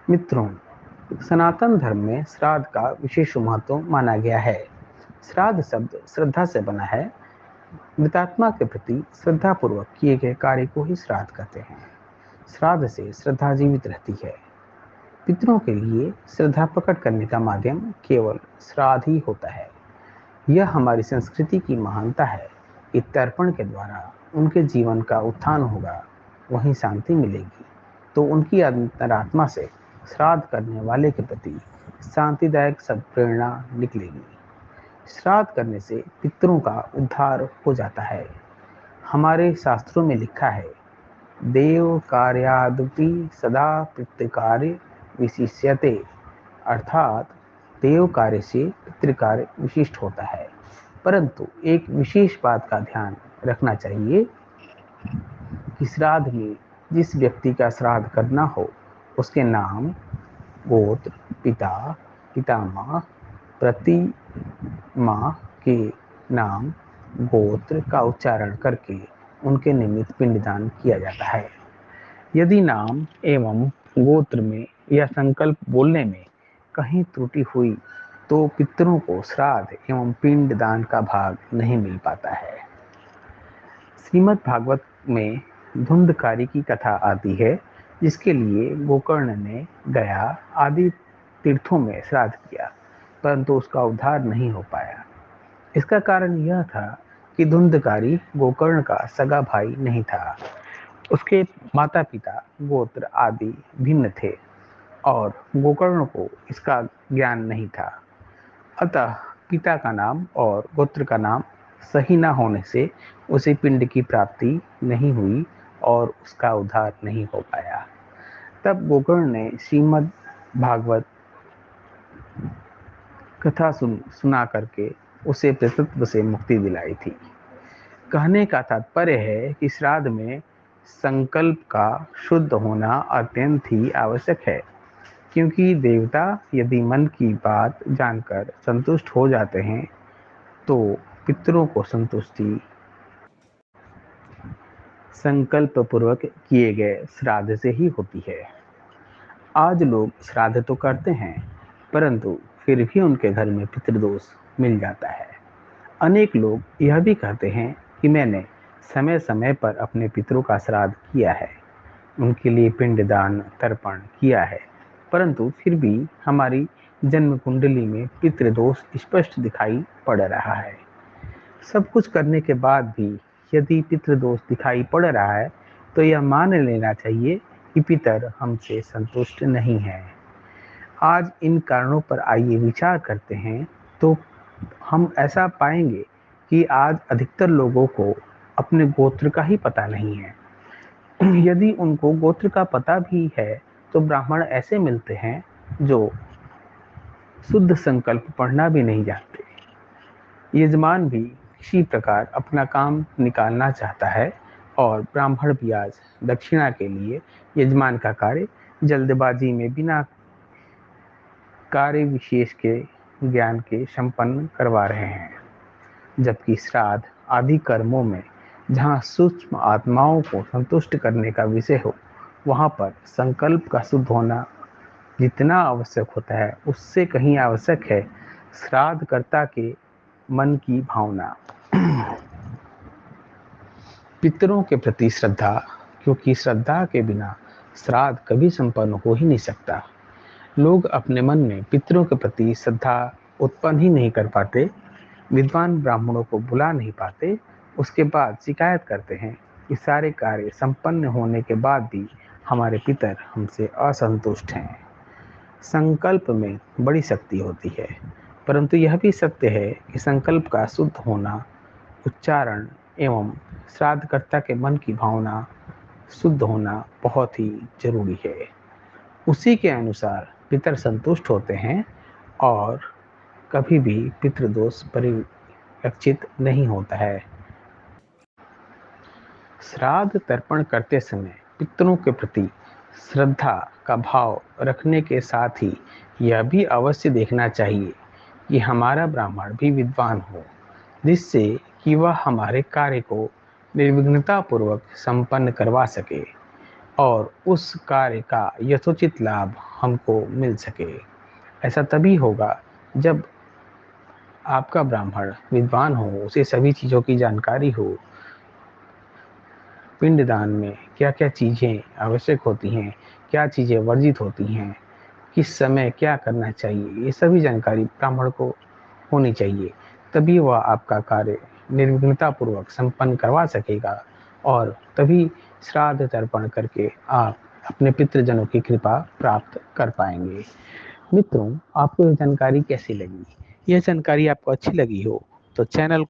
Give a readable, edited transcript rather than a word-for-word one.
मित्रों, सनातन धर्म में श्राद्ध का विशेष महत्व माना गया है। श्राद्ध शब्द श्रद्धा से बना है। मृतात्मा के प्रति श्रद्धा पूर्वक किए गए कार्य को ही श्राद्ध कहते हैं। श्राद्ध से श्रद्धा जीवित रहती है। पितरों के लिए श्रद्धा प्रकट करने का माध्यम केवल श्राद्ध ही होता है। यह हमारी संस्कृति की महानता है कि तर्पण के द्वारा उनके जीवन का उत्थान होगा, वहीं शांति मिलेगी। तो उनकी अंतरात्मा से श्राद्ध करने वाले के प्रति शांतिदायक सद्प्रेरणा निकलेगी। श्राद्ध करने से पितरों का उद्धार हो जाता है। हमारे शास्त्रों में लिखा है, देव कार्यादपि सदा पितृकार्य विशिष्यते, अर्थात देव कार्य से पितृकार्य विशिष्ट होता है। परंतु एक विशेष बात का ध्यान रखना चाहिए कि श्राद्ध में जिस व्यक्ति का श्राद्ध करना हो, उसके नाम, गोत्र, पिता, पितामह, प्रतिमा के नाम, गोत्र का उच्चारण करके उनके निमित्त पिंडदान किया जाता है। यदि नाम एवं गोत्र में या संकल्प बोलने में कहीं त्रुटि हुई तो पितरों को श्राद्ध एवं पिंड दान का भाग नहीं मिल पाता है। श्रीमद् भागवत में धुंधकारी की कथा आती है, जिसके लिए गोकर्ण ने गया आदि तीर्थों में श्राद्ध किया, परंतु उसका उद्धार नहीं हो पाया। इसका कारण यह था कि धुंधकारी गोकर्ण का सगा भाई नहीं था। उसके माता पिता गोत्र आदि भिन्न थे और गोकर्ण को इसका ज्ञान नहीं था। अतः पिता का नाम और गोत्र का नाम सही न होने से उसे पिंड की प्राप्ति नहीं हुई और उसका उद्धार नहीं हो पाया। तब गोकर्ण ने श्रीमद् भागवत कथा सुना करके उसे प्रेतत्व से मुक्ति दिलाई थी। कहने का तात्पर्य है कि श्राद्ध में संकल्प का शुद्ध होना अत्यंत ही आवश्यक है, क्योंकि देवता यदि मन की बात जानकर संतुष्ट हो जाते हैं तो पितरों को संतुष्टि संकल्प पूर्वक किए गए श्राद्ध से ही होती है। आज लोग श्राद्ध तो करते हैं, परंतु फिर भी उनके घर में पितृदोष मिल जाता है। अनेक लोग यह भी कहते हैं कि मैंने समय समय पर अपने पितरों का श्राद्ध किया है, उनके लिए पिंडदान तर्पण किया है, परंतु फिर भी हमारी जन्म कुंडली में पितृदोष स्पष्ट दिखाई पड़ रहा है। सब कुछ करने के बाद भी यदि पितृदोष दिखाई पड़ रहा है तो यह मान लेना चाहिए कि पितर हमसे संतुष्ट नहीं है। आज इन कारणों पर आइए विचार करते हैं तो हम ऐसा पाएंगे कि आज अधिकतर लोगों को अपने गोत्र का ही पता नहीं है। यदि उनको गोत्र का पता भी है तो ब्राह्मण ऐसे मिलते हैं जो शुद्ध संकल्प पढ़ना भी नहीं जानते। यजमान भी किसी प्रकार अपना काम निकालना चाहता है और ब्राह्मण भी आज दक्षिणा के लिए यजमान का कार्य जल्दबाजी में बिना कार्य विशेष के ज्ञान के संपन्न करवा रहे हैं। जबकि श्राद्ध आदि कर्मों में जहाँ सूक्ष्म आत्माओं को संतुष्ट करने का विषय हो, वहाँ पर संकल्प का शुद्ध होना जितना आवश्यक होता है उससे कहीं आवश्यक है श्राद्धकर्ता के मन की भावना। पितरों के प्रति श्रद्धा, क्योंकि श्रद्धा के बिना श्राद्ध कभी संपन्न हो ही नहीं सकता। लोग अपने मन में पितरों के प्रति श्रद्धा उत्पन्न ही नहीं कर पाते, विद्वान ब्राह्मणों को बुला नहीं पाते, उसके बाद शिकायत करते हैं कि सारे कार्य संपन्न होने के बाद भी हमारे पितर हमसे असंतुष्ट हैं। संकल्प में बड़ी शक्ति होती है, परंतु यह भी सत्य है कि संकल्प का शुद्ध होना, उच्चारण एवं श्राद्धकर्ता के मन की भावना शुद्ध होना बहुत ही जरूरी है। उसी के अनुसार पितर संतुष्ट होते हैं और कभी भी पितृदोष परिलक्षित नहीं होता है। श्राद्ध तर्पण करते समय पितरों के प्रति श्रद्धा का भाव रखने के साथ ही यह भी अवश्य देखना चाहिए कि हमारा ब्राह्मण भी विद्वान हो, जिससे कि वह हमारे कार्य को निर्विघ्नता पूर्वक संपन्न करवा सके। और उस कार्य का यथोचित लाभ हमको मिल सके। ऐसा तभी होगा जब आपका ब्राह्मण विद्वान हो, उसे सभी चीज़ों की जानकारी हो, पिंडदान में क्या-क्या चीज़ें आवश्यक होती हैं, क्या चीज़ें वर्जित होती हैं, किस समय क्या करना चाहिए, ये सभी जानकारी ब्राह्मण को होनी चाहिए। तभी वह आपका कार्य निर्विघ्नतापूर्वक संपन्न करवा सकेगा और तभी श्राद्ध तर्पण करके आप अपने पितृजनों की कृपा प्राप्त कर पाएँगे। मित्रों, आपको ये जानकारी कैसी लगी? यह जानकारी आपको अच्छी लगी हो तो चैनल